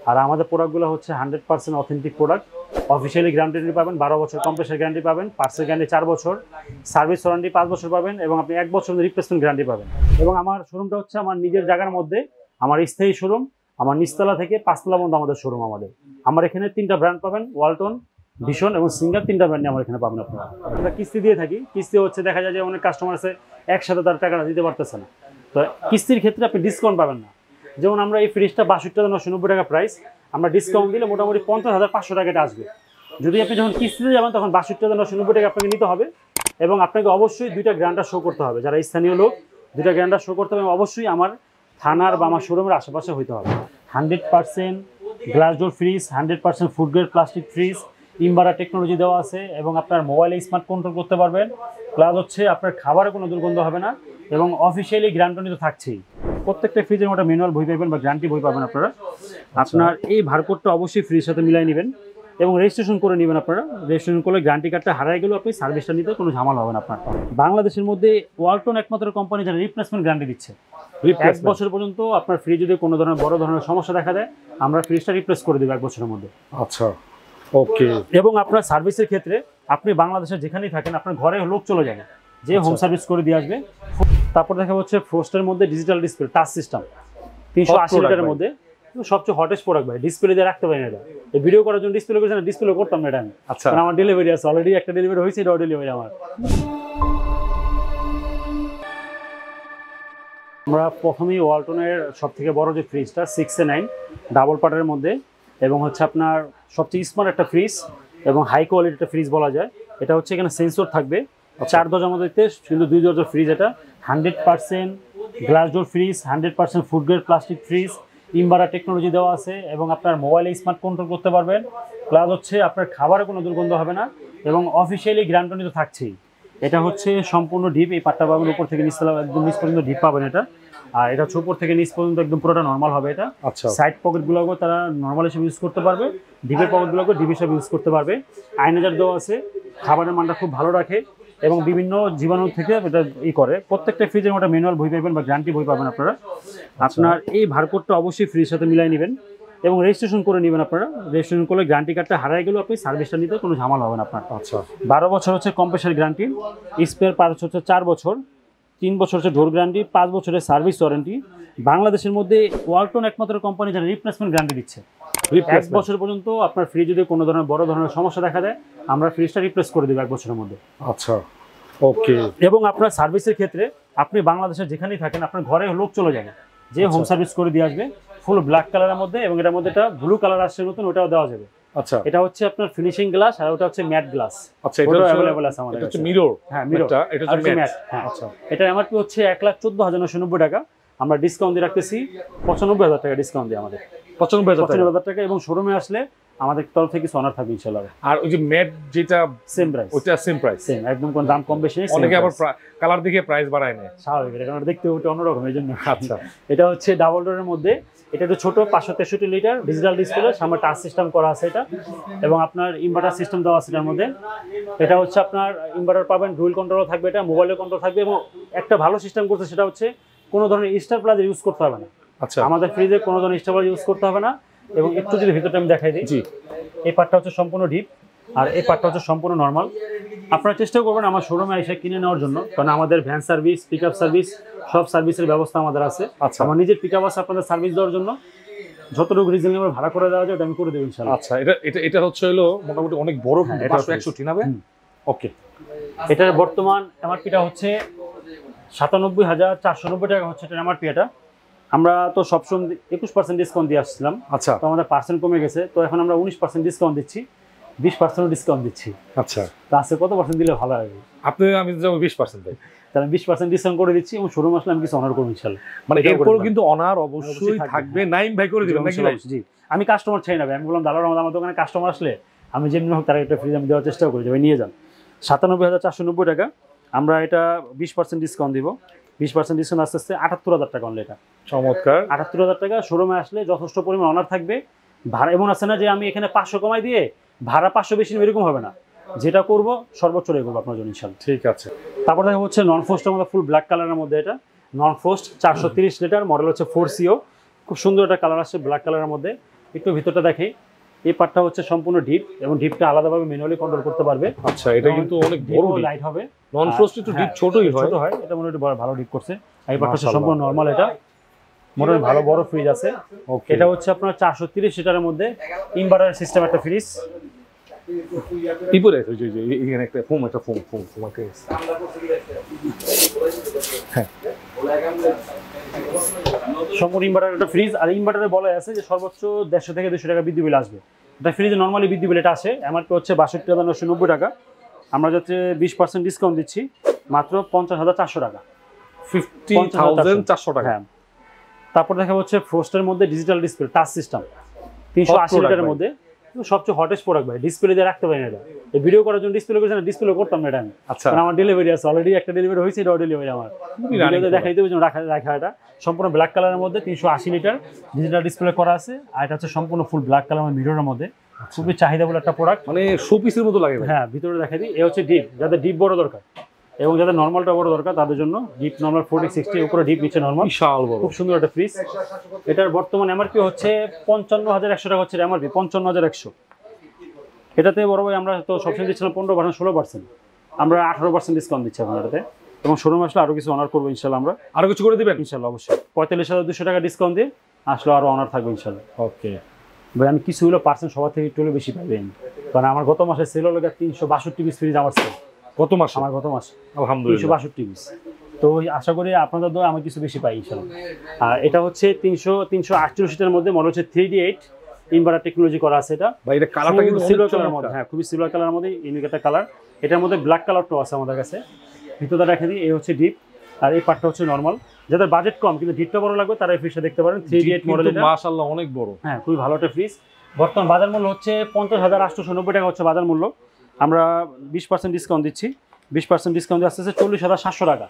আর আমাদের প্রোডাক্টগুলো হচ্ছে 100% অথেন্টিক প্রোডাক্ট। অফিসিয়ালি গ্যারান্টি পাবেন, 12 বছর কম্প্রেসার গ্যারান্টি পাবেন, পার্সেল গ্যারান্টি 4 বছর, সার্ভিস ওয়ারেন্টি 5 বছর পাবেন এবং আপনি 1 বছর রিপ্লেসমেন্ট গ্যারান্টি পাবেন। এবং আমার শোরুমটা হচ্ছে আমার নিজের জায়গার মধ্যে, আমার স্থায়ী শোরুম। আমার নিচতলা থেকে 5 তলা পর্যন্ত আমাদের শোরুম। আমার এখানে 3টা ব্র্যান্ড পাবেন, ওয়ালটন, ভিশন এবং সিঙ্গার, 3টা ব্র্যান্ড আমার এখানে পাবেন আপনারা। আমরা কিস্তি দিয়ে থাকি। কিস্তি হচ্ছে দেখা যায় যে অনেক কাস্টমার আছে একসাথে তার টাকাটা দিতে পারতেছে না, তো কিস্তির ক্ষেত্রে আপনি ডিসকাউন্ট পাবেন না। যেমন আমরা এই ফ্রিজটা 62,990 টাকা প্রাইস, আমরা ডিসকাউন্ট দিলে মোটামুটি 50,500 টাকাটা আসবে। যদি আপনি যখন কিস্তিতে যাবেন তখন 62,990 টাকা আপনাকে নিতে হবে এবং আপনাকে অবশ্যই 2টা গ্যারান্টার শো করতে হবে। যারা স্থানীয় লোক 2টা গ্যারান্টার শো করতে হবে, অবশ্যই আমার থানার বা আমার শোরুমের আশেপাশে হইতে হবে। 100% glass door fridge, 100% food grade plastic fridge, inverter technology দেওয়া আছে এবং আপনার মোবাইলে স্মার্ট কন্ট্রোল করতে পারবেন। প্লাস হচ্ছে আপনার খাবারে কোনো দুর্গন্ধ হবে না এবং অফিসিয়ালি গ্যারান্টি তো থাকছেই। প্রত্যেকটা ফ্রিজের মধ্যে ম্যানুয়াল বই পাবেন বা গ্যারান্টি বই পাবেন আপনারা। আপনার এই বারকোডটা অবশ্যই ফ্রিজের সাথে মিলাই নেবেন এবং রেজিস্ট্রেশন করে নেবেন আপনারা। রেজিস্ট্রেশন করলে গ্যারান্টি কার্ডটা হারাই গেলেও আপনি সার্ভিসটা নিতে কোনো ঝামেলা হবে না আপনার। বাংলাদেশের মধ্যে ওয়ালটন একমাত্র কোম্পানি যারা রিপ্লেসমেন্ট গ্যারান্টি দিচ্ছে। 1 বছর পর্যন্ত আপনার ফ্রিজ যদি কোনো ধরনের বড় ধরনের সমস্যা দেখা দেয়, আমরা ফ্রিজটা রিপ্লেস করে দেবো 1 বছরের মধ্যে। আচ্ছা, ওকে। এবং আপনার সার্ভিসের ক্ষেত্রে আপনি বাংলাদেশে যেখানেই থাকেন আপনার ঘরে লোক চলে যাবে, যে হোম সার্ভিস করে দিয়ে আসবে। তারপর দেখা হচ্ছে ফ্রোস্টের মধ্যে ডিজিটাল ডিসপ্লে টাচ সিস্টেম, 380 লিটারের মধ্যে সবচেয়ে হটেস্ট প্রোডাক্ট ভাই। ডিসপ্লে দিয়ে রাখতে পারেন এটা, এই ভিডিও করার জন্য ডিসপ্লে করেছেন, ডিসপ্লে করতাম না এটা আমি। আচ্ছা, আমার ডেলিভারি আছে, অলরেডি একটা ডেলিভারি হয়েছে, এটাও ডেলিভারি আমার। আমরা প্রথমেই ওয়ালটনের সব থেকে বড় যে ফ্রিজটা 6A9 ডাবল পার্টের মধ্যে এবং হচ্ছে আপনার সবচেয়ে স্মার্ট একটা ফ্রিজ এবং হাই কোয়ালিটি একটা ফ্রিজ বলা যায়। এটা হচ্ছে এখানে সেন্সর থাকবে 4 দরজার মধ্যে, কিন্তু 2 দরজার ফ্রিজ। এটা 100% glass door fridge, 100% food grade plastic fridge, inverter technology দেওয়া আছে এবং আপনার মোবাইলে স্মার্ট কন্ট্রোল করতে পারবেন। প্লাস হচ্ছে আপনার খাবারে কোনো দুর্গন্ধ হবে না এবং অফিসিয়ালি গ্যারান্টি তো থাকছেই। এটা হচ্ছে সম্পূর্ণ ডিপ, এই পাটটা পাবেন উপর থেকে নিচতলা একদম নিচ পর্যন্ত ডিপ পাবেন এটা। আর এটা হচ্ছে উপর থেকে নিচ পর্যন্ত একদম পুরোটা নর্মাল হবে এটা। আচ্ছা, সাইড পকেটগুলোকেও তারা নর্মাল হিসেবে ইউজ করতে পারবে, ডিপের পকেটগুলোকেও ডিপ হিসেবে ইউজ করতে পারবে। আয়নাজার দেওয়া আছে, খাবারের মানটা খুব ভালো রাখে এবং বিভিন্ন জীবাণু থেকে এটা করে। প্রত্যেকটা ফ্রিজের মধ্যে ম্যানুয়াল বই পাবেন বা গ্যারান্টি বই পাবেন আপনারা। আপনার এই বারকোডটা অবশ্যই ফ্রিজের সাথে মিলাই নেবেন এবং রেজিস্ট্রেশন করে নেবেন আপনারা। রেজিস্ট্রেশন করলে গ্যারান্টি কার্ডটা হারাই গেলেও আপনি সার্ভিসটা নিতে কোনো ঝামেলা হবে না আপনার। আচ্ছা, 12 বছর হচ্ছে কম্প্রেসার গ্যারান্টি, স্পেয়ার পার্টস হচ্ছে 4 বছর, 3 বছর হচ্ছে ডোর গ্যারান্টি, 5 বছরের সার্ভিস ওয়ারেন্টি। বাংলাদেশের মধ্যে ওয়ালটন একমাত্র কোম্পানি যারা রিপ্লেসমেন্ট গ্যারান্টি দিচ্ছে। 1 বছর পর্যন্ত আপনার ফ্রিজ যদি কোনো ধরনের বড় ধরনের সমস্যা দেখা দেয়, আমরা ফ্রিজটা রিপ্লেস করে দেবো 1 বছরের মধ্যে। আচ্ছা, ওকে। এবং আপনার সার্ভিসের ক্ষেত্রে আপনি বাংলাদেশে যেখানেই থাকেন আপনার ঘরে লোক চলে যাবে, যে হোম সার্ভিস করে দিয়ে আসবে। ফুল ব্ল্যাক কালারের মধ্যে এবং এটার মধ্যে একটা ব্লু কালার আসছে নতুন, ওটাও দেওয়া যাবে। আচ্ছা, এটা হচ্ছে আপনার ফিনিশিং গ্লাস আর ওটা হচ্ছে ম্যাট গ্লাস। আচ্ছা, এটা अवेलेबल আছে আমাদের। এটা হচ্ছে মিরর। হ্যাঁ, মিরর। এটা হচ্ছে ম্যাট। হ্যাঁ, আচ্ছা, এটা এমআরপি হচ্ছে 1,14,990 টাকা। আমরা ডিসকাউন্ট দিয়ে রাখতেছি 95,000 টাকা ডিসকাউন্ট দিয়ে আমাদের। 95,000 টাকা এবং শোরুমে আসলে আমাদের তরফ থেকে অনার থাকবে ইনশাআল্লাহ। আর ওই যে ম্যাট যেটা সেম প্রাইস, ওটা সেম প্রাইস, সেম একদম, কোন দাম কম বেশি নেই। অনেকে আবার কালার দেখে প্রাইস বাড়ায় না, স্বাভাবিক, এটা কারণ দেখতে ওটা অন্যরকম এই জন্য। আচ্ছা, এটা হচ্ছে ডাবল ডোরের মধ্যে, এটা একটু ছোট, 563 লিটার, ডিজিটাল ডিসপ্লে, সামনে টাচ সিস্টেম করা আছে এটা এবং আপনার ইনভার্টার সিস্টেম দেওয়া আছে এটার মধ্যে। এটা হচ্ছে আপনার ইনভার্টার পাবেন, ডুয়েল কন্ট্রোলও থাকবে, এটা মোবাইলের কন্ট্রোল থাকবে এবং একটা ভালো সিস্টেম করছে সেটা হচ্ছে কোনো ধরনের স্টার প্লাস ইউজ করতে হবে না। আচ্ছা, আমাদের ফ্রিজে কোনো ধরনের স্টার প্লাস ইউজ করতে হবে না। এবং একটু যদি ভিতরটা আমি দেখাই দিই, জি, এই পার্টটা হচ্ছে সম্পূর্ণ ডিপ আর এই পার্টটা হচ্ছে সম্পূর্ণ নর্মাল। আপনারা চেষ্টা করবেন আমার শোরুমে এসে কিনে নেওয়ার জন্য, কারণ আমাদের van service, pick up service, সব সার্ভিসের ব্যবস্থা আমাদের আছে। আচ্ছা, আমার নিজের পিক আপ আছে আপনাদের সার্ভিস দেওয়ার জন্য, যতটুকু রিজনেবল ভাড়া করে দেওয়া যায় ওটা আমি করে দেবো ইনশাআল্লাহ। আচ্ছা, এটা হচ্ছে হলো মোটামুটি অনেক বড়, 561 নাবে। ওকে, এটার বর্তমান এমআরপিটা হচ্ছে 97,490 টাকা হচ্ছে এটার এমআরপি। এটা আমরা তো সবসময় 21% ডিসকাউন্ট দিয়ে আসছিলাম। আচ্ছা, তো আমাদের পার্সেন্ট কমে গেছে, তো এখন আমরা 19% ডিসকাউন্ট দিচ্ছি, 20% ডিসকাউন্ট দিচ্ছি। আচ্ছা, তো আজকে কত পার্সেন্ট দিলে ভালো হবে? আমি যাবো 20%। তাহলে 20% ডিসকাউন্ট করে দিচ্ছি এবং শোরুম আসলে আমি কিছু অনার করবো ইনশাআল্লাহ। মানে এরপরও কিন্তু অনার অবশ্যই থাকবে, নাইম ভাই করে দিবেন নাকি ভাই? জি, আমি কাস্টমার চাই না ভাই, আমি বললাম দালাল আমার দোকানে কাস্টমার আসলে আমি যেমনি হোক তার একটা ফ্রিজ আমি দেওয়ার চেষ্টা করি যে ভাই নিয়ে যান। 97,490 টাকা, আমরা এটা 20% ডিসকাউন্ট দিব। 20% ডিসকাউন্ট আস্তে আস্তে 78,000 টাকা অনলি। এটা চমৎকার, 78,000 টাকা। শোরুমে আসলে যথেষ্ট পরিমাণ অনার থাকবে। ভাড়া এমন আছে না যে আমি এখানে 500 কমাই দিয়ে ভাড়া 500 বেশি এরকম হবে না, যেটা করব সর্বোচ্চ রেট করবো আপনার জন্য ইনশাআল্লাহ। ঠিক আছে। তারপর দেখা হচ্ছে নন ফ্রোস্টের মধ্যে ফুল ব্ল্যাক কালারের মধ্যে, এটা নন ফ্রোস্ট 430 লিটার, মডেল হচ্ছে 4CO, খুব সুন্দর একটা কালার আসছে ব্ল্যাক কালারের মধ্যে। একটু ভিতরটা দেখে, এই পার্টটা হচ্ছে সম্পূর্ণ ডিপ এবং ডিপটা আলাদাভাবে ম্যানুয়ালি কন্ট্রোল করতে পারবে। আচ্ছা, এটা কিন্তু অনেক বড় লাইট হবে। নন ফ্রস্ট একটু ডিপ ছোটই হয়, ছোট হয়, এটা মোটামুটি ভালো ডিপ করছে। এই পার্টটা হচ্ছে সম্পূর্ণ নরমাল, এটা মোটামুটি ভালো বড় ফ্রিজ আছে। এটা হচ্ছে আপনার 430 লিটারের মধ্যে ইনভার্টার সিস্টেম একটা ফ্রিজ। ইপরে ওই যে এখানে একটা ফোম একটা হ্যাঁ, সম্পূর্ণ ইনভার্টার একটা ফ্রিজ। আর ইনভার্টারে বলা আছে যে সর্বোচ্চ 150 থেকে 200 টাকা বিদ্যুৎ বিল আসবে। এটা ফ্রিজে নর্মালি বিদ্যুৎ বিল এটা আসে, এমআরপি হচ্ছে 62,990 টাকা। আমরা যাতে 20% ডিসকাউন্ট দিচ্ছি, মাত্র 50,400 টাকা, 50,400 টাকা। হ্যাঁ। তারপর দেখা হচ্ছে ফ্রস্টের মধ্যে ডিজিটাল ডিসপ্লে টাচ সিস্টেম 380 লিটারের মধ্যে, সবচেয়ে হটেস্ট প্রোডাক্ট ভাই। ডিসপ্লে দিয়ে রাখতে পারি না এটা, এই ভিডিও করার জন্য ডিসপ্লে করেছে না, ডিসপ্লে করতাম না এটা আমি। আচ্ছা, কারণ আমার ডেলিভারি আছে অলরেডি, একটা ডেলিভারি হয়েছে, এটাও ডেলিভারি আমার দেখাইতে হবে রাখা। এটা সম্পূর্ণ ব্ল্যাক কালারের মধ্যে 380 লিটার ডিজিটাল ডিসপ্লে করা আছে। আর এটা হচ্ছে সম্পূর্ণ ফুল ব্ল্যাক কালার ভিডিওর মধ্যে, খুবই চাহিদাবহুল একটা প্রোডাক্ট, মানে শোপিসের মতো লাগে। হ্যাঁ, ভিতরে দেখাই দিই। এ হচ্ছে ডিপ, যাদের ডিপ বড় দরকার এবং যাদের নর্মালটা বড় দরকার তাদের জন্য ডিপ নর্মাল 40-60, উপরে ডিপ নিচে নর্মাল, বিশাল বড়, খুব সুন্দর একটা ফ্রিজ। এটার বর্তমান এমআরপি হচ্ছে 55,100 টাকা হচ্ছে এমআরপি, 55,100। এটাতে বড় ভাই আমরা তো সবসময় দিচ্ছিলাম 15%, 16%, আমরা 18% ডিসকাউন্ট দিচ্ছি এখন এটাতে। এবং শোরুম আসলে আরো কিছু অনার করবো ইনশাল্লাহ, আমরা আরো কিছু করে দিবেন ইনশাল্লাহ, অবশ্যই 45,200 টাকা ডিসকাউন্ট দিয়ে আসলে আরো অনার থাকবে ইনশাল্লাহ। ওকে ভাই আমি কিছু হলো পার্সেন্ট সবার থেকে একটু বেশি পাবেন, কারণ আমার গত মাসে সেল হলো 362 পিস ফ্রিজ আমার সেল, গত মাসে আমার গত মাসে আলহামদুলিল্লাহ 362 পিস। তো আশা করি আপনাদের দ্বারা আমি কিছু বেশি পাই ইনশাল্লাহ। আর এটা হচ্ছে 348 লিটারের মধ্যে মডেল হচ্ছে 3D8 ইনভার্টার টেকনোলজি করা আছে। এটা ভাই, এটা কালারটা কিন্তু সিলভার কালারের মধ্যে, হ্যাঁ খুবই সিলভার কালারের মধ্যে ইউনিক একটা কালার। এটার মধ্যে ব্ল্যাক কালারটাও আছে আমাদের কাছে। ভিতরটা রেখে দিই, এই হচ্ছে ডিপ আর এই পার্টটা হচ্ছে নরমাল। যাদের বাজেট কম কিন্তু ডিপটা বড় লাগবে তারা এই ফ্রিজটা দেখতে পারেন, 3D8 মডেল। এটা মাশাআল্লাহ অনেক বড়, হ্যাঁ খুবই ভালো একটা ফ্রিজ। বর্তমান বাজার মূল্য হচ্ছে 50,890 টাকা হচ্ছে বাজার মূল্য। আমরা 20% ডিসকাউন্ট দিচ্ছি, 20% ডিসকাউন্ট দিয়ে আসতেছে 40,700 টাকা,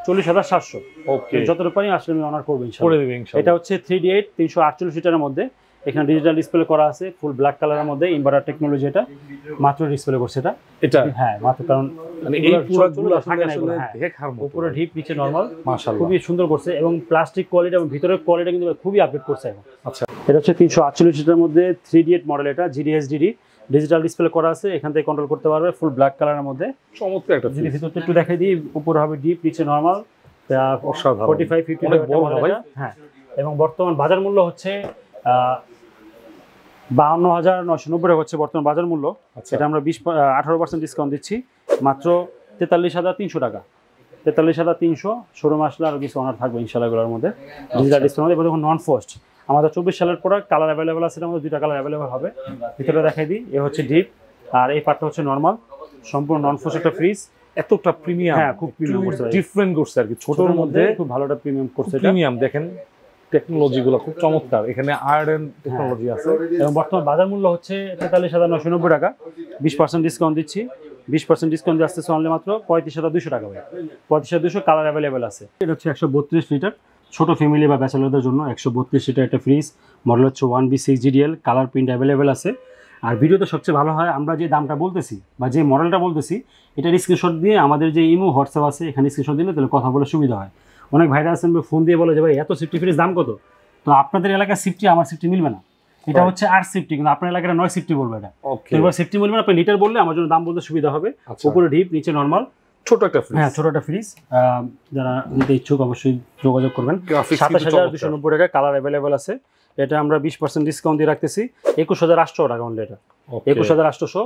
40,700। ওকে, যতটুকু পারি আসলে আমি অনার করবো করে ইনশাআল্লাহ। দেবেন ইনশাআল্লাহ। এটা হচ্ছে 3D8 348 লিটারের মধ্যে, এখানে ডিজিটাল ডিসপ্লে করা আছে, ফুল ব্ল্যাক কালারের মধ্যে ইনভার্টার টেকনোলজি। এটা মাত্র ডিসপ্লে করছে এটা, হ্যাঁ মাত্র, কারণ মানে এই পুরোগুলো থাকে না, আসলে হ্যাঁ দেখার মতো, উপরে ডিপ নিচে নরমাল, মাশাআল্লাহ খুবই সুন্দর করছে। এবং প্লাস্টিক কোয়ালিটি এবং ভিতরের কোয়ালিটি কিন্তু খুবই আপডেট করছে এখন। আচ্ছা, এটা হচ্ছে 348 লিটারের মধ্যে 3D8 মডেল। এটা GDSDD ডিজিটাল ডিসপ্লে করা আছে, এখান থেকে কন্ট্রোল করতে পারবে, ফুল ব্ল্যাক কালারের মধ্যে চমৎকার একটা যদি ফ্রিজ। ভিতরটা একটু দেখাই দিই, উপরে হবে ডিপ নিচে নরমাল, অসাধারণ 45-50 অনেক বড় ভাই। হ্যাঁ। এবং বর্তমান বাজার মূল্য হচ্ছে 52,990 টাকা হচ্ছে বর্তমান বাজার মূল্য। আচ্ছা, এটা আমরা 18% ডিসকাউন্ট দিচ্ছি, মাত্র 43,300 টাকা, 43,300। শোরুম আসলে আরো কিছু অনার থাকবে ইনশাআল্লাহ এগুলোর মধ্যে, ডিজিটাল ডিসপ্লে। এবং দেখুন নন ফ্রস্ট আমাদের 24 সালের প্রোডাক্ট, কালার অ্যাভেলেবেল আছে, এর মধ্যে দুইটা কালার অ্যাভেলেবেল হবে। ভিতরে দেখাই দিই, এ হচ্ছে ডিপ আর এই পার্টটা হচ্ছে নরমাল, সম্পূর্ণ নন ফ্রস্ট একটা ফ্রিজ। এতটা প্রিমিয়াম, হ্যাঁ খুব প্রিমিয়াম করছে, ডিফারেন্ট করছে আর কি, ছোটর মধ্যে খুব ভালো একটা প্রিমিয়াম করছে। এটা প্রিমিয়াম, দেখেন টেকনোলজি গুলো খুব চমৎকার, এখানে আয়রন টেকনোলজি আছে। এবং বর্তমান বাজার মূল্য হচ্ছে 43,990 টাকা, 20% ডিসকাউন্ট দিচ্ছি, 20% ডিসকাউন্ট দিয়ে আসতেছে অনলি মাত্র 35,200 টাকা ভাই, 35,200। কালার অ্যাভেলেবেল আছে। এটা হচ্ছে 132 লিটার ছোট ফ্যামিলি বা ব্যাচেলরদের জন্য 132 লিটার একটা ফ্রিজ, মডেল হচ্ছে 1B6 GDL, colour print available আছে। আর ভিডিওতে সবচেয়ে ভালো হয় আমরা যে দামটা বলতেছি বা যে মডেলটা বলতেছি এটার স্ক্রিনশট দিয়ে আমাদের যে ইমো হোয়াটসঅ্যাপ আছে এখানে স্ক্রিনশট দিলে তাহলে কথা বলে সুবিধা হয়। অনেক ভাইরা আছেন ফোন দিয়ে বলে যে ভাই এত সিফটি ফ্রিজ দাম কত, তো আপনাদের এলাকার সিফটি আমার সিফটি মিলবে না, এটা হচ্ছে 8 সিফটি, কিন্তু আপনার এলাকায় 9 সিফটি বলবে। এটা ওকে, এবার সিফটি মিলবে না, আপনি লিটার বললে আমার জন্য দাম বলতে সুবিধা হবে। আচ্ছা, উপরে ডিপ নিচে নরমাল, ছোট একটা ফ্রিজ, হ্যাঁ ছোট একটা ফ্রিজ। যারা নিতে ইচ্ছুক অবশ্যই যোগাযোগ করবেন। গ্রাফিক্স কিন্তু 27,290 টাকা, কালার অ্যাভেলেবেল আছে। এটা আমরা 20% ডিসকাউন্ট দিয়ে রাখতেছি 21,800 টাকা অনলি, এটা 21,800।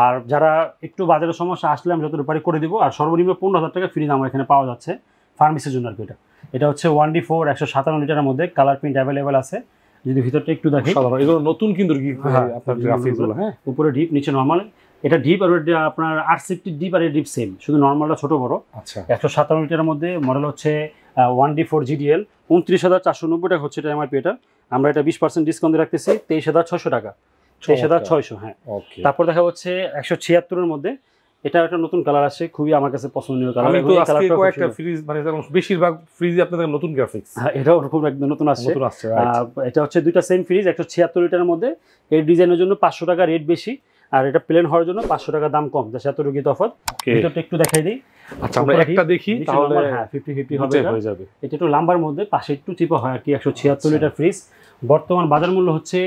আর যারা একটু বাজারের সমস্যা আসলে আমি যতটুকু পারি করে দিব। আর সর্বনিম্ন 15,000 টাকা ফ্রিজ আমার এখানে পাওয়া যাচ্ছে ফার্মেসির জন্য আর কি। এটা হচ্ছে 1D4 157 লিটারের মধ্যে, কালার প্রিন্ট অ্যাভেলেবেল আছে। যদি ভিতরটা একটু দেখি, এগুলো নতুন কিন্তু আপনার গ্রাফিক্স গুলো, হ্যাঁ উপরে ডিপ নিচে নরমাল। এটা ডিপ আর আপনার 8 সিফটি ডিপ আর ডিপ সেম, শুধু নরমালটা ছোট বড়। আচ্ছা, 157 লিটারের মধ্যে মডেল হচ্ছে 1D4 GDL, 29,490 টাকা হচ্ছে এটা এমআরপি। এটা আমরা এটা 20% ডিসকাউন্ট দিয়ে রাখতেছি 23,600 টাকা, 23,600। হ্যাঁ, তারপর দেখা হচ্ছে 176 এর মধ্যে, এটা একটা নতুন কালার আসছে, খুবই আমার কাছে পছন্দনীয় কালার। আমি তো আজকে কয়েকটা ফ্রিজ মানে বেশিরভাগ ফ্রিজে আপনাদের নতুন গ্রাফিক্স, হ্যাঁ এটাও খুব একদম নতুন আসছে। রাইট। এটা হচ্ছে দুইটা সেম ফ্রিজ, 176 লিটারের মধ্যে। এই ডিজাইনের জন্য 500 টাকা রেট বেশি, আর এটা প্লেন হওয়ার জন্য 500 টাকা দাম কম, যা এতটুকু তফাৎ। ভিতরটা একটু দেখাই দিই। আচ্ছা, আমরা একটা দেখি তাহলে হ্যাঁ 50-50 হবে, হয়ে যাবে। এটা একটু লাম্বার মধ্যে, পাশে একটু চিপা হয় আর কি। 176 লিটার ফ্রিজ, বর্তমান বাজার মূল্য হচ্ছে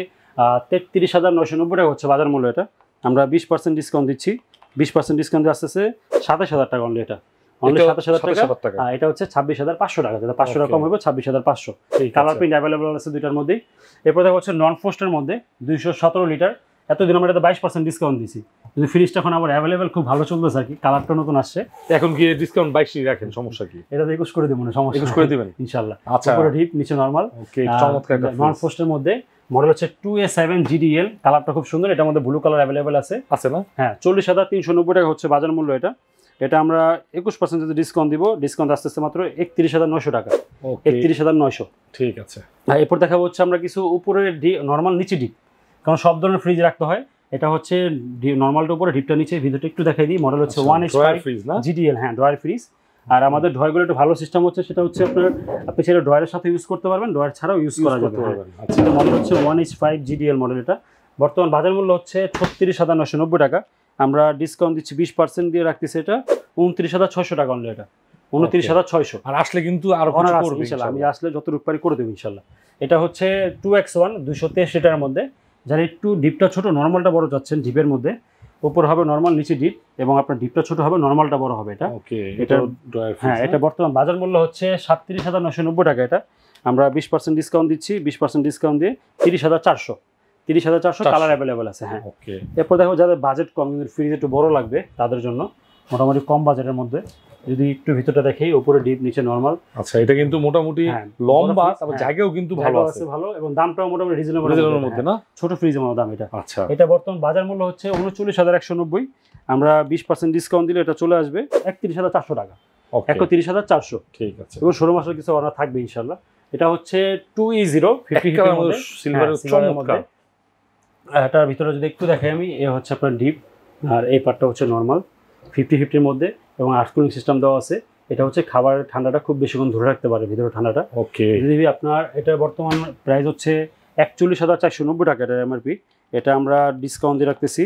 33,990 টাকা হচ্ছে বাজার মূল্য। এটা আমরা 20% ডিসকাউন্ট দিচ্ছি, 20% ডিসকাউন্ট দিয়ে আসতেছে 27,000 টাকা অনলি। এটা অনলি 27,000 টাকা। এটা হচ্ছে 26,500 টাকা, যেটা 500 টাকা কম হবে 26,500। কালার প্রিন্ট অ্যাভেলেবল আছে দুইটার মধ্যেই। এরপর দেখা হচ্ছে নন ফ্রস্টের মধ্যে 217 লিটার। এতদিন আমরা এটাতে 22% ডিসকাউন্ট দিছি, কিন্তু ফ্রিজটা এখন আবার অ্যাভেলেবেল, খুব ভালো চলতেছে আর কি। কালারটা নতুন আসছে। এখন কি ডিসকাউন্ট 22 রাখেন, সমস্যা কি? এটা 21 করে দেব, না সমস্যা, 21 করে দিবেন ইনশাআল্লাহ। আচ্ছা, উপরে ডিপ নিচে নরমাল। ওকে, চমৎকার একটা নন ফ্রস্টের মধ্যে মডেল হচ্ছে 2A7 GDL। কালারটা খুব সুন্দর, এটার মধ্যে ব্লু কালার অ্যাভেলেবেল আছে না? হ্যাঁ, 40,390 টাকা হচ্ছে বাজার মূল্য। এটা আমরা 21% যদি ডিসকাউন্ট দিব, ডিসকাউন্ট আসতেছে মাত্র 31,900 টাকা। 31,900, ঠিক আছে। এরপর দেখাবো হচ্ছে আমরা কিছু উপরে নরমাল নিচে ডিপ, কারণ সব ধরনের ফ্রিজ রাখতে হয়। এটা হচ্ছে নরমালটা উপরে, ডিপটা নিচে। ভিতরটা একটু দেখাই দিই। মডেল হচ্ছে 1H5 GDL, হ্যাঁ ড্রয়ার ফ্রিজ। আর আমাদের ড্রয়ারগুলো একটু ভালো সিস্টেম হচ্ছে, সেটা হচ্ছে আপনি সেটা ড্রয়ারের সাথে ইউজ করতে পারবেন, ড্রয়ার ছাড়াও ইউজ করা যাবে। আচ্ছা, মডেল হচ্ছে 1H5 GDL মডেল। এটা বর্তমান বাজার মূল্য হচ্ছে 36,990 টাকা। আমরা ডিসকাউন্ট দিচ্ছি 20% দিয়ে রাখতেছি এটা 29,600 টাকা অনলি। এটা 29,600। আর আসলে কিন্তু আরো কিছু করবে ইনশাআল্লাহ, আমি আসলে যতটুকু পারি করে দেব ইনশাআল্লাহ। এটা হচ্ছে 2X1 223 লিটারের মধ্যে, যারা একটু ডিপটা ছোট, নরমালটা বড় চাচ্ছেন, ডিপের মধ্যে উপর হবে নরমাল, নিচে ডিপ, এবং আপনার ডিপটা ছোট হবে, নরমালটা বড় হবে। এটা ওকে, এটা হ্যাঁ, এটা বর্তমান বাজার মূল্য হচ্ছে 37,990 টাকা। এটা আমরা 20% ডিসকাউন্ট দিচ্ছি, 20% ডিসকাউন্ট দিয়ে 30,400 কালার অ্যাভেলেবেল আছে। হ্যাঁ, ওকে। এরপর দেখো যাদের বাজেট কম, কিন্তু ফ্রিজ একটু বড় লাগবে, তাদের জন্য মোটামুটি কম বাজেটের মধ্যে যদি একটু ভিতরটা দেখেই, উপরে ডিপ নিচে নরমাল। আচ্ছা, এটা কিন্তু মোটামুটি লম্বা, তবে জায়গাও কিন্তু ভালো আছে, এবং দামটাও মোটামুটি রিজনেবলের মধ্যে না, ছোট ফ্রিজের মতো দাম এটা। আচ্ছা, এটা বর্তমান বাজার মূল্য হচ্ছে 39,190। আমরা 20% ডিসকাউন্ট দিলে এটা চলে আসবে 31,400 টাকা। 31,400, ঠিক আছে। এবং 16 মাসের কিছু অর্ডার থাকবে ইনশাআল্লাহ। এটা হচ্ছে 2E0 50 সিলভারের মধ্যে। এটার ভিতরে যদি একটু দেখাই আমি, এ হচ্ছে আপনার ডিপ, আর এই পার্টটা হচ্ছে নরমাল 50-50 মধ্যে, এবং আর্থ কুলিং সিস্টেম দেওয়া আছে। এটা হচ্ছে খাবারের ঠান্ডাটা খুব বেশিক্ষণ ধরে রাখতে পারে, ভিতরে ঠান্ডাটা। ওকে, যদি আপনার এটা বর্তমান প্রাইস হচ্ছে 41,490 টাকা, এটা এমআরপি। এটা আমরা ডিসকাউন্ট দিয়ে রাখতেছি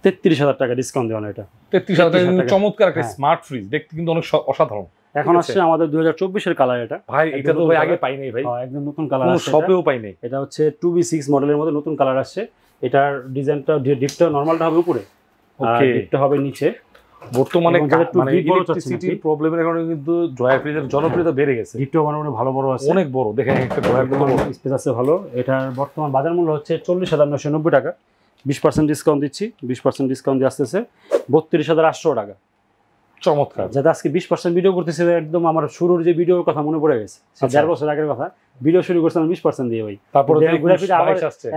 33,000 টাকা ডিসকাউন্ট দেওয়া। এটা 33,000 টাকা, চমৎকার একটা স্মার্ট ফ্রিজ, দেখতে কিন্তু অনেক অসাধারণ। এখন আসছে আমাদের 2024 এর কালার। এটা ভাই, এটা তো ভাই আগে পাই নাই ভাই, একদম নতুন কালার আসছে, শপেও পাই নাই। এটা হচ্ছে 2B6 মডেলের মধ্যে নতুন কালার আসছে। এটার ডিজাইনটা, ডিপটা নরমালটা হবে উপরে, আর ডিপটা হবে নিচে। বর্তমানে মানে ইলেকট্রিসিটির প্রবলেমের কারণে কিন্তু ড্রয়ার ফ্রিজের জনপ্রিয়তা বেড়ে গেছে। ডিপটাও মানে ভালো বড় আছে, অনেক বড়, দেখেন একটা ড্রয়ার বড় স্পেস আছে ভালো। এটার বর্তমান বাজার মূল্য হচ্ছে 40,990 টাকা। 20% ডিসকাউন্ট দিচ্ছি, 20% ডিসকাউন্ট দিয়ে আসতেছে 32,800 টাকা। চমৎকার। যাতে আজকে 20% ভিডিও করতেছে, একদম আমার শুরুর যে ভিডিওর কথা মনে পড়ে গেছে, 4 বছর আগের কথা। ভিডিও শুরু করছিলাম 20% দিয়ে ভাই, তারপরে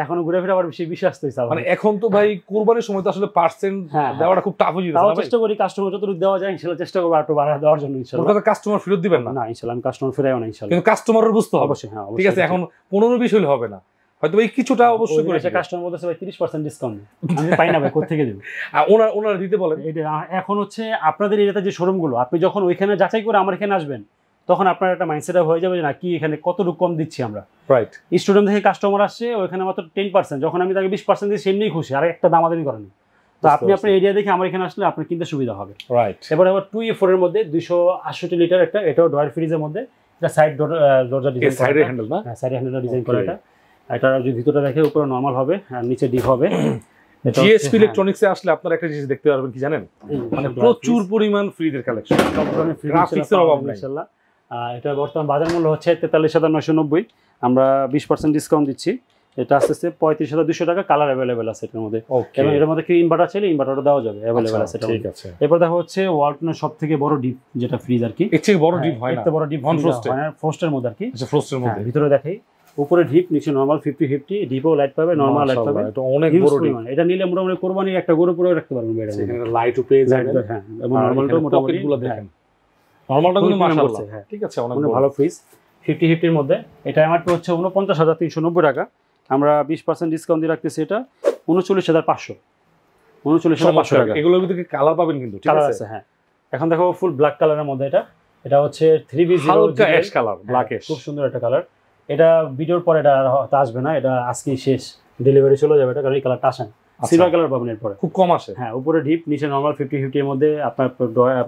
এখনো ঘুরে ফিরে আবার বেশি আসতেছে। মানে এখন তো ভাই কুরবানির সময় তো আসলে পার্সেন্ট দেওয়াটা খুব টাফ হয়ে যায়। তাও চেষ্টা করি কাস্টমার যতটুকু দেওয়া যায় ইনশাআল্লাহ চেষ্টা করব একটু বাড়া দেওয়ার জন্য ইনশাআল্লাহ। ওটা কাস্টমার ফেরত দিবেন না? না ইনশাআল্লাহ আমি কাস্টমার ফেরাইও না ইনশাআল্লাহ, কিন্তু কাস্টমারের বুঝতে হবে। অবশ্যই, হ্যাঁ ঠিক আছে। এখন 15-20 হলে হবে না, হয়তো ভাই কিছুটা অবশ্যই করে কাস্টমার বলতেছে ভাই 30% ডিসকাউন্ট আমি পাই না ভাই, কোথা থেকে দেব? ওনারা দিতে বলেন। এটা এখন হচ্ছে আপনাদের এরিয়াতে যে শোরুমগুলো, আপনি যখন ওইখানে যাচাই করে আমার এখানে আসবেন, তখন আপনার একটা মাইন্ডসেট হয়ে যাবে যে না, কি এখানে কতটুকু কম দিচ্ছি আমরা। রাইট, স্টুডেন্ট থেকে কাস্টমার আসছে, ওইখানে মাত্র 10%, যখন আমি তাকে 20% দিই সেমনি খুশি, আর একটা দামাদামি করেন। তো আপনি আপনার এরিয়া দেখে আমার এখানে আসলে আপনার কিনতে সুবিধা হবে। রাইট, এবার 2E4 এর মধ্যে 268 লিটার একটা, এটাও ড্রয়ার ফ্রিজের মধ্যে, এটা সাইড দরজা ডিজাইন, সাইড হ্যান্ডেল না, হ্যাঁ সাইড হ্যান্ডেলটা ডিজাইন করা। এটা যদি ভিতরটা দেখে উপরে নরমাল হবে আর নিচে ডিপ হবে। জিএসপি ইলেকট্রনিক্সে আসলে আপনারা একটা জিনিস দেখতে পারবেন, কি জানেন, মানে প্রচুর পরিমাণ ফ্রিজের কালেকশন, সব ধরনের গ্রাফিক্সের অভাব নাই ইনশাআল্লাহ। এটা বর্তমান বাজার মূল্য হচ্ছে 43,990। আমরা 20% ডিসকাউন্ট দিচ্ছি, এটা আসছে 35,200 টাকা। কালার অ্যাভেলেবেল আছে এটার মধ্যে, এবং এর মধ্যে কি ইনভার্টার চাইলে ইনভার্টারও দেওয়া যাবে, অ্যাভেলেবেল আছে এটা। ঠিক আছে, এরপর দেখো হচ্ছে ওয়ালটনের সবথেকে বড় ডিপ যেটা ফ্রিজ আর কি, এর থেকে বড় ডিপ হয় না, এত বড় ডিপ ফ্রস্টের মধ্যে আর কি। আচ্ছা, ফ্রস্টের মধ্যে ভিতরে দেখাই, উপরে ডিপ নিচে নরমাল 50-50, ডিপও লাইট পাবে, নরমাল লাইট পাবে। এটা অনেক বড় ডিপ, এটা নিলে মোটামুটি কোরবানির একটা গরু পুরো রাখতে পারবেন এটা, এখানে লাইটও পেয়ে যাবেন। হ্যাঁ, এবং নরমালটাও মোটামুটি গুলো দেখেন, নরমালটা কিন্তু মাশাআল্লাহ ঠিক আছে, অনেক ভালো ফ্রিজ। 50-50 এর মধ্যে এটা এমআরপি হচ্ছে 49,390 টাকা। আমরা 20% ডিসকাউন্ট দিয়ে রাখতেছি এটা 39,500। 39,500 টাকা। এগুলোর ভিতরে কালার পাবেন কিন্তু, ঠিক আছে। হ্যাঁ, এখন দেখো ফুল ব্ল্যাক কালারের মধ্যে এটা হচ্ছে 3B0 হালকা অ্যাশ কালার, ব্ল্যাক অ্যাশ, খুব সুন্দর একটা কালার। এটা ভিডিওর পরে এটা আসবে না, এটা আজকেই শেষ, ডেলিভারি চলে যাবে এটা, কারণ এই কালারটা আসে না। সিলভার কালার পাবেন এরপরে খুব কম আসে। হ্যাঁ, উপরে ডিপ, নিচে নরমাল 50-50 এর মধ্যে আপনার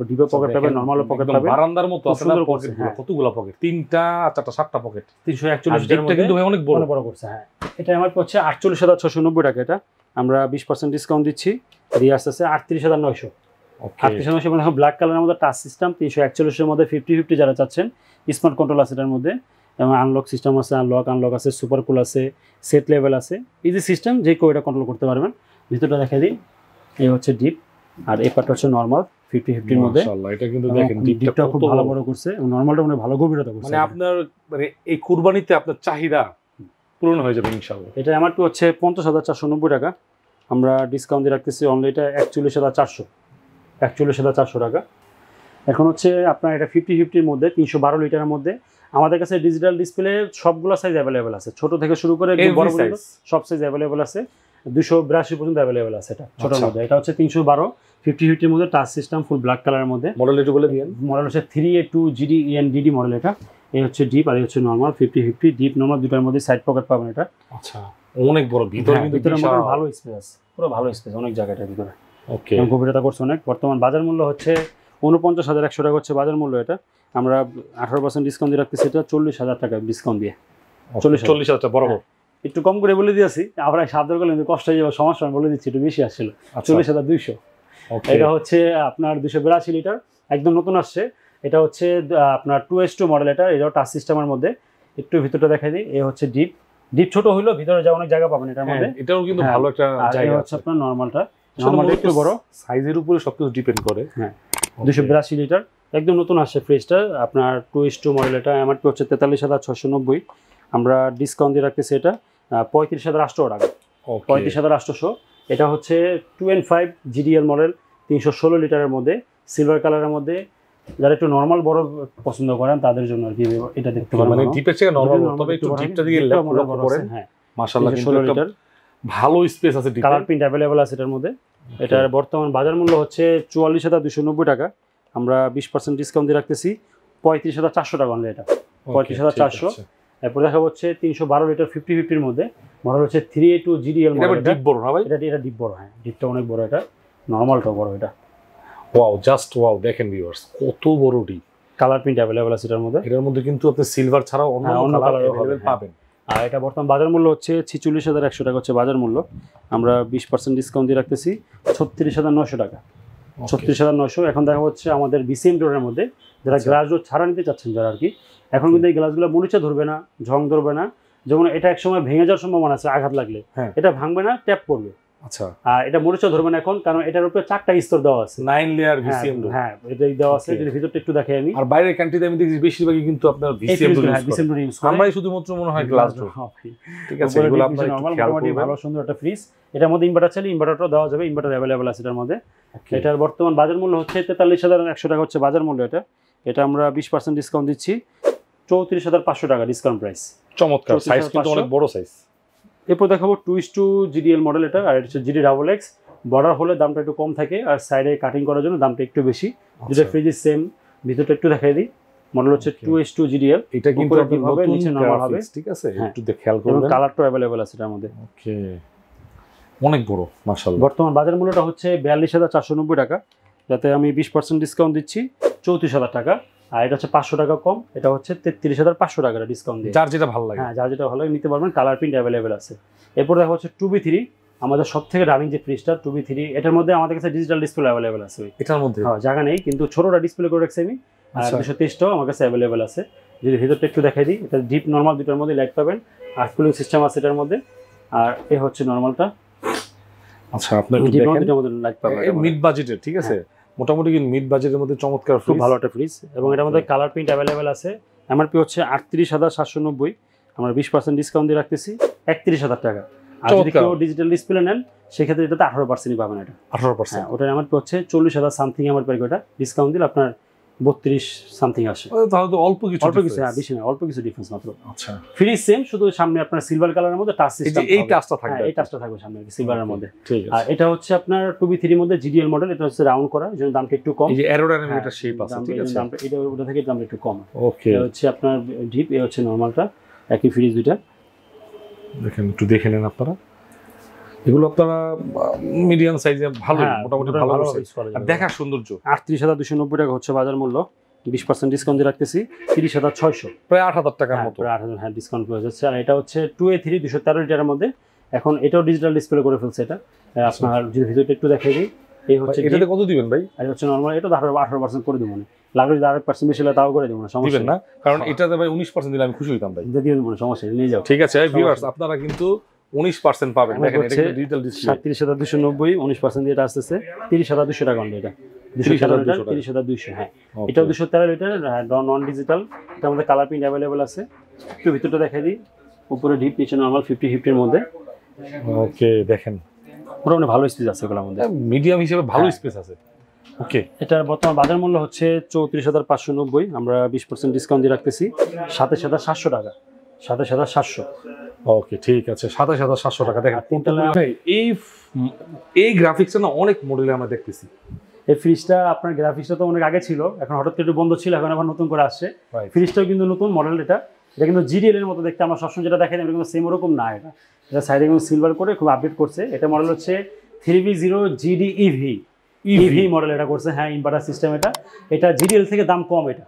ডিপে পকেট পাবেন, নরমাল পকেট পাবেন। বারান্দার মতো আছে না পকেট, কতগুলো পকেট? 3টা 4টা 7টা পকেট। 341 এর মধ্যে কিন্তু ভাই অনেক বড় বড় করছে। হ্যাঁ, এটা আমার হচ্ছে 48,690 টাকা। এটা আমরা 20% ডিসকাউন্ট দিচ্ছি, দিয়ে আসতেছে 38,900। 38,900 মানে ব্ল্যাক কালারের মধ্যে টাচ সিস্টেম। 341 এর মধ্যে 50-50 যারা চাচ্ছেন, স্মার্ট কন্ট্রোল আছে এটার মধ্যে, এবং আনলক সিস্টেম আছে, আনলক আছে, সুপার কুল আছে, সেট লেভেল আছে, ইজি সিস্টেম, যে কেউ এটা কন্ট্রোল করতে পারবেন। ভিতরটা দেখাই দিই, এই হচ্ছে ডিপ, আর এই পার্টটা হচ্ছে নরমাল 50-50 এর মধ্যে। মাশাআল্লাহ, এটা কিন্তু দেখেন ডিপটা খুব ভালো বড় করছে, এবং নরমালটা মানে ভালো গভীরতা করছে। মানে আপনার মানে এই কুরবানিতে আপনার চাহিদা পূরণ হয়ে যাবে ইনশাআল্লাহ। এটা এমআরপি হচ্ছে 50,490 টাকা, আমরা ডিসকাউন্ট দিয়ে রাখতেছি অনলি এটা 41,400 টাকা। এখন হচ্ছে আপনার এটা 50-50 এর মধ্যে 312 লিটারের মধ্যে আমাদের কাছে ডিজিটাল ডিসপ্লে সবগুলো সাইজ অ্যাভেলেবেল আছে, ছোট থেকে শুরু করে বড় পর্যন্ত সব সাইজ অ্যাভেলেবেল আছে। 282 পর্যন্ত অ্যাভেলেবেল আছে এটা ছোটর মধ্যে। এটা হচ্ছে 312 50-50 এর মধ্যে, টাচ সিস্টেম, ফুল ব্ল্যাক কালারের মধ্যে। মডেল একটু বলে দিন। মডেল হচ্ছে 3A2 GD মডেল। এটা এই হচ্ছে ডিপ, আর এই হচ্ছে নরমাল 50-50। ডিপ নরমাল দুটার মধ্যে সাইড পকেট পাবেন এটা। আচ্ছা, অনেক বড় ভিতরে, কিন্তু ভিতরে ভালো স্পেস আছে, পুরো ভালো স্পেস, অনেক জায়গাটার ভিতরে। ওকে, গভীরতা করছে অনেক। বর্তমান বাজার মূল্য হচ্ছে 49,100 টাকা হচ্ছে বাজার মূল্য। এটা আমরা 18% ডিসকাউন্ট দিয়ে রাখতেছি, এটা 40,000 টাকা ডিসকাউন্ট দিয়ে। 40,000 টাকা বরাবর একটু কম করে বলে দিয়েছি, আমরা সাবধান করলে কিন্তু কষ্ট হয়ে যাবে, সমস্যা বলে দিচ্ছি, একটু বেশি আসছিল। 40,200। এটা হচ্ছে আপনার 282 লিটার, একদম নতুন আসছে। এটা হচ্ছে আপনার 2S2 মডেল। এটাও টাচ সিস্টেমের মধ্যে। একটু ভিতরটা দেখাই দিই, এই হচ্ছে ডিপ ছোট হইলো, ভিতরে যা অনেক জায়গা পাবেন এটার মধ্যে। এটাও কিন্তু ভালো একটা জায়গা হচ্ছে আপনার নরমালটা একটু বড়, সাইজের উপরে সবকিছু ডিপেন্ড করে। হ্যাঁ, 282 লিটার, একদম নতুন আসছে ফ্রিজটা, আপনার 2S2 মডেল। এটা এমআরপি হচ্ছে 43,690, আমরা ডিসকাউন্ট দিয়ে রাখতেছি এটা 35,800 টাকা। 35,800। এটা হচ্ছে 2N5 GDL মডেল, 316 লিটারের মধ্যে, সিলভার কালারের মধ্যে। যারা একটু নরমাল বড় পছন্দ করেন তাদের জন্য আর কি এটা দেখতে পারেন। মানে ডিপের চেয়ে নরমাল, তবে একটু ডিপটা দিকে লক্ষ্য করেন। হ্যাঁ, মাশাআল্লাহ, 16 লিটার, ভালো স্পেস আছে, ডিপে কালার প্রিন্ট अवेलेबल আছে এটার মধ্যে। এটার বর্তমান বাজার মূল্য হচ্ছে 44,290 টাকা, আমরা 20% ডিসকাউন্ট দিয়ে রাখতেছি 35,400 টাকা অনলি। এটা 35,400। এরপর দেখা হচ্ছে 312 লিটার 50-50 এর মধ্যে, মডেল হচ্ছে 3A2 GDL মডেল। এটা ডিপ বড় না ভাই? এটা ডিপ বড়। হ্যাঁ, ডিপটা অনেক বড়, এটা নরমালটাও বড়। এটা ওয়াও, জাস্ট ওয়াও, দেখেন ভিউয়ার্স কত বড় ডিপ। কালার প্রিন্ট अवेलेबल আছে এটার মধ্যে। এটার মধ্যে কিন্তু আপনি সিলভার ছাড়াও অন্য কালার अवेलेबल পাবেন। আর এটা বর্তমান বাজার মূল্য হচ্ছে 46,100 টাকা হচ্ছে বাজার মূল্য, আমরা 20% ডিসকাউন্ট দিয়ে রাখতেছি 36,900 টাকা। 36,900। এখন দেখা হচ্ছে আমাদের BCM ডোরের মধ্যে যারা গ্লাস ডোর ছাড়া নিতে চাচ্ছেন যারা আর কি, এখন কিন্তু এই গ্লাসগুলো মরিচা ধরবে না, ঝং ধরবে না। যেমন এটা এক সময় ভেঙে যাওয়ার সম্ভাবনা আছে, আঘাত লাগলে। এটা ভাঙবে না, ট্যাপ করবে। আচ্ছা, আর এটা মরিচা ধরবে না এখন, কারণ এটার উপরে 4টা স্তর দেওয়া আছে, 9 লেয়ার BCM ডোর। হ্যাঁ, এটাই দেওয়া আছে। যদি ভিতরটা একটু দেখাই আমি। আর বাইরের কান্ট্রিতে আমি দেখি বেশিরভাগই কিন্তু আপনার BCM ডোর ইউজ করে। আমরাই শুধুমাত্র মনে হয় গ্লাস ডোর। ঠিক আছে, এগুলো আপনারা একটু খেয়াল করবেন। ভালো সুন্দর একটা ফ্রিজ। এটার মধ্যে ইনভার্টার চাইলে ইনভার্টারটাও দেওয়া যাবে, ইনভার্টার अवेलेबल আছে এটার মধ্যে। এটার বর্তমান বাজার মূল্য হচ্ছে 43,100 টাকা হচ্ছে বাজার মূল্য। এটা আমরা 20% ডিসকাউন্ট দিচ্ছি 34,500 টাকা ডিসকাউন্ট প্রাইস। চমৎকার, সাইজ কিন্তু অনেক বড় সাইজ। এরপর দেখাবো 2S2 GDL মডেল। এটা আর এটা হচ্ছে GD XX। বর্ডার হলে দামটা একটু কম থাকে, আর সাইডে কাটিং করার জন্য দামটা একটু বেশি। দুটো ফ্রিজ সেম। ভিতরটা একটু দেখাই দিই, মডেল হচ্ছে 2S2 GDL। এটা কিন্তু হবে, নিচে নরমাল হবে। ঠিক আছে, একটু খেয়াল করবেন। এবং কালারটা अवेलेबल আছে এটার মধ্যে। ওকে, অনেক বড় মাশাআল্লাহ। বর্তমান বাজার মূল্যটা হচ্ছে 42,490 টাকা, যাতে আমি 20% ডিসকাউন্ট দিচ্ছি 34,000 টাকা। আর এটা হচ্ছে 500 টাকা কম, এটা হচ্ছে 33,500 টাকা ডিসকাউন্ট দিয়ে। যার যেটা ভালো লাগে, হ্যাঁ, যার যেটা ভালো লাগে নিতে পারবেন। কালার প্রিন্ট अवेलेबल আছে। এরপর দেখা হচ্ছে 2B3, আমাদের সবথেকে রানিং যে ফ্রিজটা 2B3। এটার মধ্যে আমাদের কাছে ডিজিটাল ডিসপ্লে अवेलेबल আছে। এটার মধ্যে হ্যাঁ, জায়গা নেই, কিন্তু ছোটটা ডিসপ্লে করে রাখছি আমি। আর 223টাও আমার কাছে अवेलेबल আছে। যদি ভিতরটা একটু দেখাই দিই, এটা ডিপ নরমাল দুটোর মধ্যে লাইট পাবেন, আর কুলিং সিস্টেম আছে এটার মধ্যে। আর এ হচ্ছে নরমালটা। আচ্ছা, আপনারা একটু দেখেন, দুটোর মধ্যে লাইট পাবেন। মিড বাজেটের, ঠিক আছে, মোটামুটি কিন্তু মিড বাজেটের মধ্যে চমৎকার, খুব ভালো একটা ফ্রিজ। এবং এটার মধ্যে কালার প্রিন্ট अवेलेबल আছে। এমআরপি হচ্ছে 38,790, আমরা 20% ডিসকাউন্ট দিয়ে রাখতেছি 31,000 টাকা। আর যদি কেউ ডিজিটাল ডিসপ্লে নেন সেক্ষেত্রে এটাতে 18%ই পাবেন। এটা 18%। ওটার এমআরপি হচ্ছে 40,000 সামথিং এমআরপি। ওটা ডিসকাউন্ট দিলে আপনার 32 সামথিং আসে। তাহলে তো অল্প কিছু, হ্যাঁ, বেশি না, অল্প কিছু ডিফারেন্স মাত্র। আচ্ছা, ফ্রিজ সেম, শুধু সামনে আপনার সিলভার কালারের মধ্যে টাচ সিস্টেম, এই টাচটা থাকবে। এই টাচটা থাকবে সামনে সিলভারের মধ্যে। ঠিক আছে। আর এটা হচ্ছে আপনার 2B3 এর মধ্যে GDL মডেল। এটা হচ্ছে রাউন্ড করা, এর জন্য দামটা একটু কম। এই যে অ্যারোডাইনামিক একটা শেপ আছে, ঠিক আছে, দামটা এটা ওটা থেকে দামটা একটু কম। ওকে, এটা হচ্ছে আপনার ডিপ, এই হচ্ছে নরমালটা, একই ফ্রিজ দুইটা। দেখেন, একটু দেখে নেন আপনারা। এগুলো আপনারা মিডিয়াম সাইজে ভালো, মোটামুটি ভালো সাইজ আর দেখার সৌন্দর্য। 38,290 টাকা হচ্ছে বাজার মূল্য, 20% ডিসকাউন্ট দিয়ে রাখতেছি 30,600, প্রায় 8,000 টাকার মতো। প্রায় 8,000, হ্যাঁ ডিসকাউন্ট হয়ে যাচ্ছে। আর এটা হচ্ছে 2A3 213 লিটারের মধ্যে, এখন এটাও ডিজিটাল ডিসপ্লে করে ফেলছে। এটা আপনার যদি ভিডিওটা একটু দেখাই দিই, এই হচ্ছে এটাতে কত দিবেন ভাই? আর হচ্ছে নরমাল, এটা 18% করে দেবো না, লাগলে যদি 8% বেশি হলে তাও করে দেবো না, সমস্যা না, কারণ এটাতে ভাই 19% দিলে আমি খুশি হইতাম ভাই। দিয়ে দেবো না, সমস্যা নিয়ে যাও। ঠিক আছে ভিউয়ার্স, আপনারা কিন্তু 19% পাবেন। দেখেন এটা কিন্তু ডিজিটাল ডিসপ্লে। 37,290, 19% দিয়ে এটা আসতেছে 30,200 টাকা অনলি। এটা 30,200, হ্যাঁ এটাও 213 লিটার নন ডিজিটাল। এটার মধ্যে কালার প্রিন্ট অ্যাভেলেবল আছে। একটু ভিতরটা দেখাই দিই, উপরে ডিপ, নিচে নরমাল, 50-50 এর মধ্যে। ওকে দেখেন মোটামুটি ভালো স্পেস আছে এগুলোর মধ্যে, মিডিয়াম হিসেবে ভালো স্পেস আছে। ওকে, এটার বর্তমান বাজার মূল্য হচ্ছে 34,590, আমরা 20% ডিসকাউন্ট দিয়ে রাখতেছি 27,700 টাকা, 27,700। ওকে ঠিক আছে, 27,700 টাকা। দেখেন এই গ্রাফিক্সটা না অনেক মডেলে আমরা দেখতেছি। এই ফ্রিজটা আপনার গ্রাফিক্সটা তো অনেক আগে ছিল, এখন হঠাৎ করে একটু বন্ধ ছিল, এখন আবার নতুন করে আসছে। ফ্রিজটাও কিন্তু নতুন মডেল। এটা কিন্তু জিডিএল এর মতো দেখতে, আমরা সবসময় যেটা দেখাই এটা কিন্তু সেম ওরকম না। এটা সাইডে কিন্তু সিলভার করে খুব আপডেট করছে। এটা মডেল হচ্ছে 3V0 GD EV মডেল এটা করছে, হ্যাঁ ইনভার্টার সিস্টেম। এটা জিডিএল থেকে দাম কম। এটা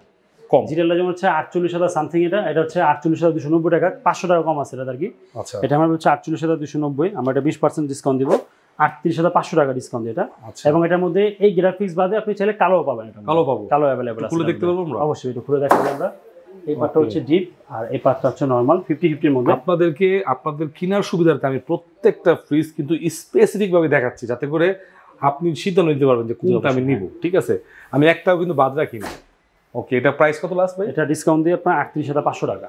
কম, জিডিএলটা যেমন হচ্ছে 48,000 সামথিং, এটা হচ্ছে 48,290 টাকা, 500 টাকা কম আছে এটা আর কি। এটা আমার হচ্ছে 48,290, আমরা এটা 20% ডিসকাউন্ট দিব 38,500 টাকা ডিসকাউন্ট দিয়ে এটা। এবং এটার মধ্যে এই গ্রাফিক্স বাদে আপনি চাইলে কালো পাবেন। এটা কালো অ্যাভেলেবল আছে, খুলে দেখতে পারবো আমরা? অবশ্যই, এটা খুলে দেখাবো আমরা। এই পার্টটা হচ্ছে ডিপ আর এই পার্টটা হচ্ছে নরমাল, 50-50 এর মধ্যে। আপনাদের কেনার সুবিধার্থে আমি প্রত্যেকটা ফ্রিজ কিন্তু স্পেসিফিক ভাবে দেখাচ্ছি, যাতে করে আপনি সিদ্ধান্ত নিতে পারবেন যে কোনটা আমি নিব। ঠিক আছে, আমি একটাও কিন্তু বাদ রাখিনি। ওকে, এটা প্রাইস কত লাস্ট ভাই? এটা ডিসকাউন্ট দিয়ে আপনার 38,500 টাকা।